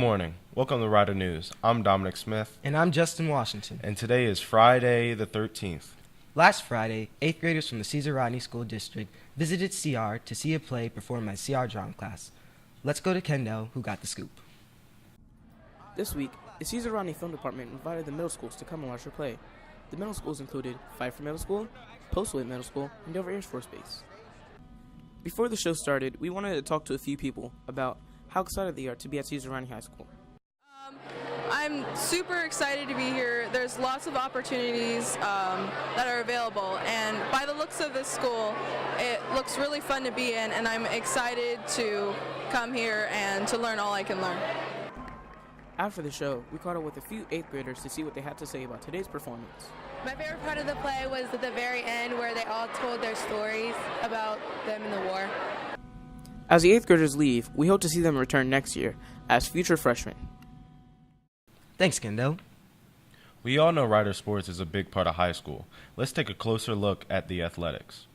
morning. Welcome to Rider News. I'm Dominic Smith. And I'm Justin Washington. And today is Friday the 13th. Last Friday, 8th graders from the Caesar Rodney School District visited CR to see a play performed by CR Drama Class. Let's go to Kendall, who got the scoop. This week, the Caesar Rodney Film Department invited the middle schools to come and watch their play. The middle schools included Pfeiffer Middle School, Postway Middle School, and Dover Air Force Base. Before the show started, we wanted to talk to a few people about how excited they are to be at Caesar Rodney High School. I'm super excited to be here. There's lots of opportunities that are available, and by the looks of this school, it looks really fun to be in, and I'm excited to come here and to learn all I can learn. After the show, we caught up with a few 8th graders to see what they had to say about today's performance. My favorite part of the play was at the very end where they all told their stories about them in the war. As the 8th graders leave, we hope to see them return next year as future freshmen. Thanks, Kendall. We all know rider sports is a big part of high school. Let's take a closer look at the athletics.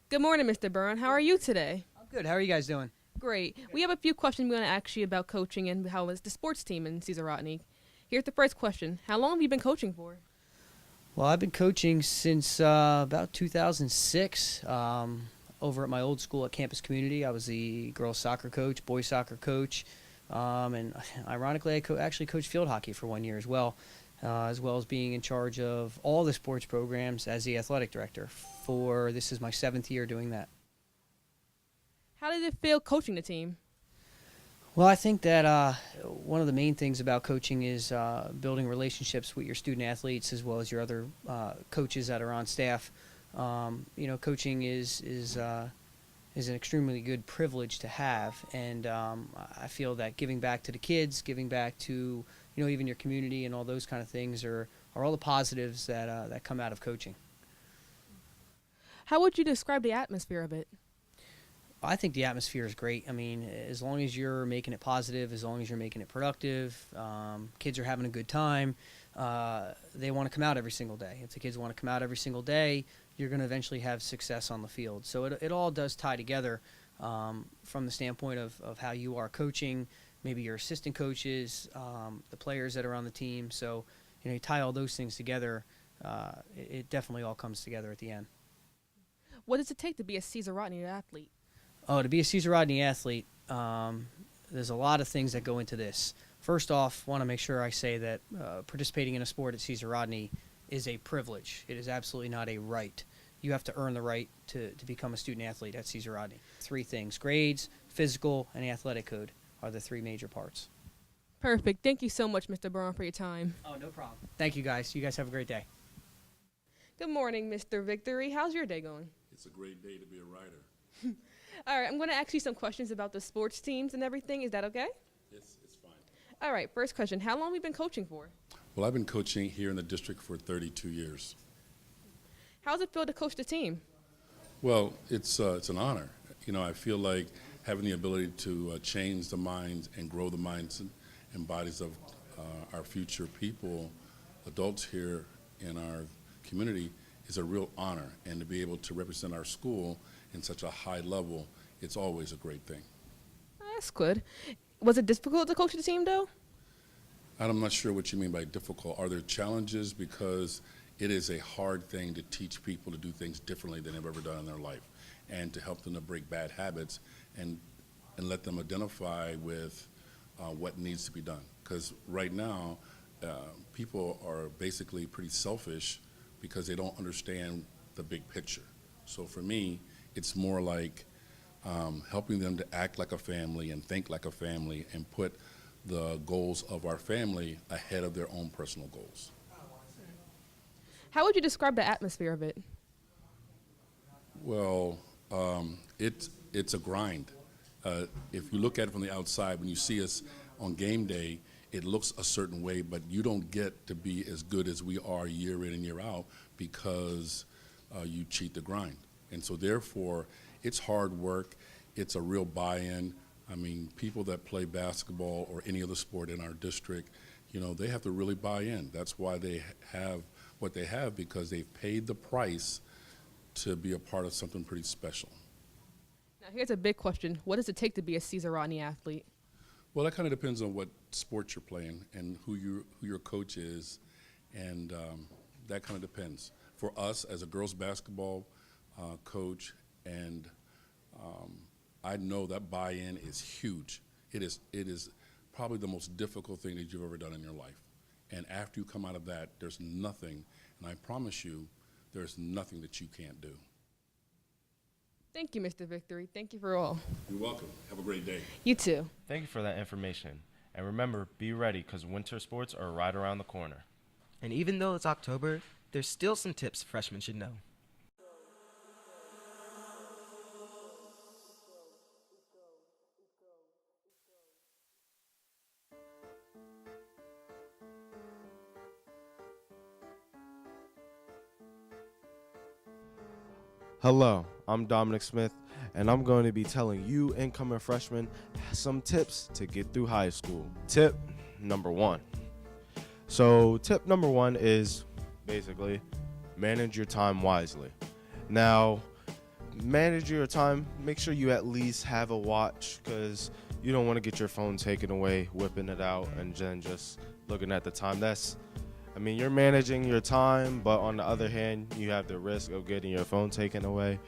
Good morning, Mr. Byrne. How are you today? I'm good. How are you guys doing? Great. We have a few questions we want to ask you about coaching and how is the sports team in Caesar Rodney. Here's the first question. How long have you been coaching for? Well, I've been coaching since about 2006 over at my old school at Campus Community. I was the girls soccer coach, boys soccer coach, and ironically, I actually coached field hockey for 1 year as well as being in charge of all the sports programs as the athletic director. This is my 7th year doing that. How did it feel coaching the team? Well, I think that one of the main things about coaching is building relationships with your student athletes as well as your other coaches that are on staff. Coaching is an extremely good privilege to have, and I feel that giving back to the kids, giving back to even your community and all those kind of things are all the positives that come out of coaching. How would you describe the atmosphere of it? I think the atmosphere is great. I mean, as long as you're making it positive, as long as you're making it productive, kids are having a good time, they want to come out every single day. If the kids want to come out every single day, you're going to eventually have success on the field. So it all does tie together from the standpoint of how you are coaching, maybe your assistant coaches, the players that are on the team. So, you tie all those things together, it definitely all comes together at the end. What does it take to be a Caesar Rodney athlete? Oh, to be a Caesar Rodney athlete, there's a lot of things that go into this. First off, want to make sure I say that participating in a sport at Caesar Rodney is a privilege. It is absolutely not a right. You have to earn the right to become a student athlete at Caesar Rodney. 3 things: grades, physical, and the athletic code are the 3 major parts. Perfect. Thank you so much, Mr. Byrne, for your time. Oh, no problem. Thank you, guys. You guys have a great day. Good morning, Mr. Victory. How's your day going? It's a great day to be a writer. All right, I'm going to ask you some questions about the sports teams and everything. Is that okay? It's fine. All right, first question. How long have you been coaching for? Well, I've been coaching here in the district for 32 years. How does it feel to coach the team? Well, it's an honor. I feel like having the ability to change the minds and grow the minds and bodies of our future people, adults here in our community, is a real honor. And to be able to represent our school in such a high level, it's always a great thing. That's good. Was it difficult to coach the team, though? I'm not sure what you mean by difficult. Are there challenges? Because it is a hard thing to teach people to do things differently than they've ever done in their life, and to help them to break bad habits and let them identify with what needs to be done. Because right now, people are basically pretty selfish because they don't understand the big picture. So for me, it's more like helping them to act like a family and think like a family and put the goals of our family ahead of their own personal goals. How would you describe the atmosphere of it? Well, it's a grind. If you look at it from the outside, when you see us on game day, it looks a certain way, but you don't get to be as good as we are year in and year out because you cheat the grind. And so therefore, it's hard work. It's a real buy-in. I mean, people that play basketball or any other sport in our district, they have to really buy in. That's why they have what they have because they've paid the price to be a part of something pretty special. Now, here's a big question. What does it take to be a Caesar Rodney athlete? Well, that kind of depends on what sport you're playing and who your coach is, and that kind of depends. For us, as a girls basketball coach, and I know that buy-in is huge. It is probably the most difficult thing that you've ever done in your life. And after you come out of that, there's nothing, and I promise you, there's nothing that you can't do. Thank you, Mr. Victory. Thank you for all. You're welcome. Have a great day. You too. Thank you for that information. And remember, be ready because winter sports are right around the corner. And even though it's October, there's still some tips freshmen should know. Hello, I'm Dominic Smith, and I'm going to be telling you incoming freshmen some tips to get through high school. Tip number 1. So tip number 1 is basically manage your time wisely. Now, manage your time, make sure you at least have a watch because you don't want to get your phone taken away, whipping it out, and then just looking at the time. You're managing your time, but on the other hand, you have the risk of getting your phone taken away.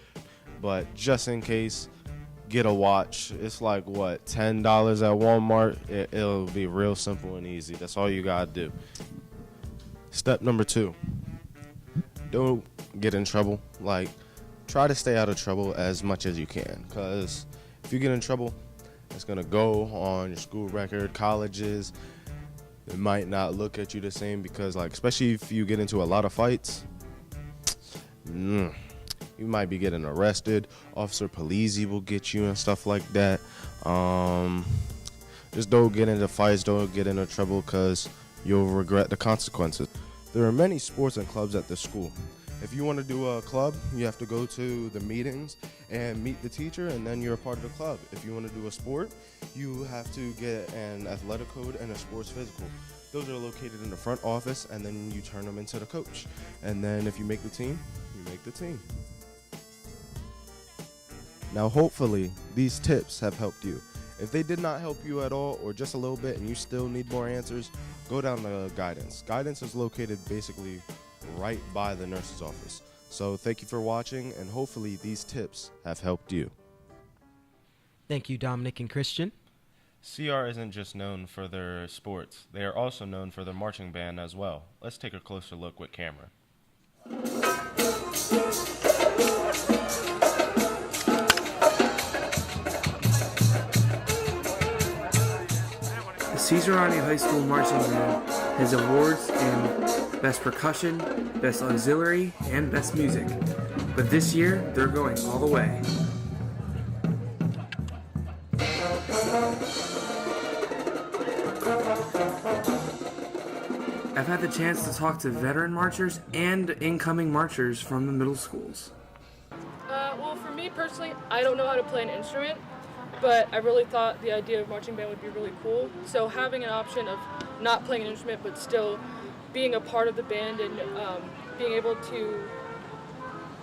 But just in case, get a watch. It's like, $10 at Walmart? It'll be real simple and easy. That's all you gotta do. Step number 2, don't get in trouble. Try to stay out of trouble as much as you can. Because if you get in trouble, it's gonna go on your school record, colleges. They might not look at you the same because, especially if you get into a lot of fights, you might be getting arrested. Officer Polizzi will get you and stuff like that. Just don't get into fights, don't get into trouble because you'll regret the consequences. There are many sports and clubs at this school. If you want to do a club, you have to go to the meetings and meet the teacher, and then you're a part of the club. If you want to do a sport, you have to get an athletic code and a sports physical. Those are located in the front office, and then you turn them into the coach. And then if you make the team, you make the team. Now, hopefully, these tips have helped you. If they did not help you at all, or just a little bit, and you still need more answers, go down to guidance. Guidance is located basically right by the nurse's office. So thank you for watching, and hopefully these tips have helped you. Thank you, Dominic and Christian. CR isn't just known for their sports. They are also known for their marching band as well. Let's take a closer look with Cameron. The Caesar Rodney High School Marching Band has awards in Best Percussion, Best Auxiliary, and Best Music. But this year, they're going all the way. I've had the chance to talk to veteran marchers and incoming marchers from the middle schools. Well, for me personally, I don't know how to play an instrument, but I really thought the idea of marching band would be really cool. So having an option of not playing an instrument but still being a part of the band and being able to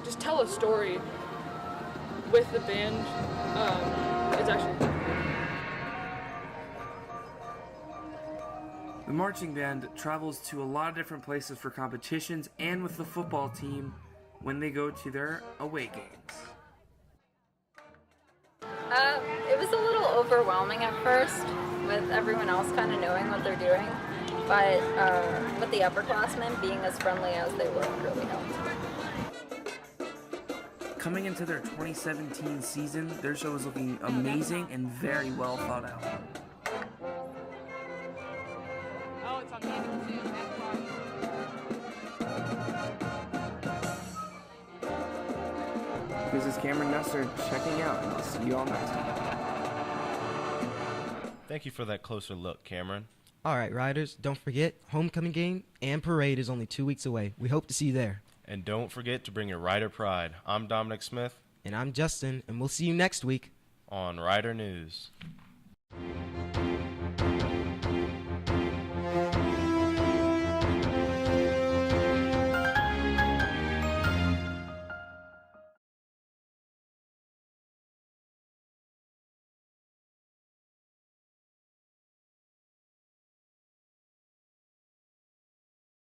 just tell a story with the band is actually cool. The marching band travels to a lot of different places for competitions and with the football team when they go to their away games. It was a little overwhelming at first with everyone else kind of knowing what they're doing, but with the upperclassmen being as friendly as they were really helped. Coming into their 2017 season, their show is looking amazing and very well thought out. This is Cameron Nestor checking out, and I'll see you all next time. Thank you for that closer look, Cameron. All right, Riders, don't forget, homecoming game and parade is only 2 weeks away. We hope to see you there. And don't forget to bring your Rider pride. I'm Dominic Smith. And I'm Justin, and we'll see you next week on Rider News.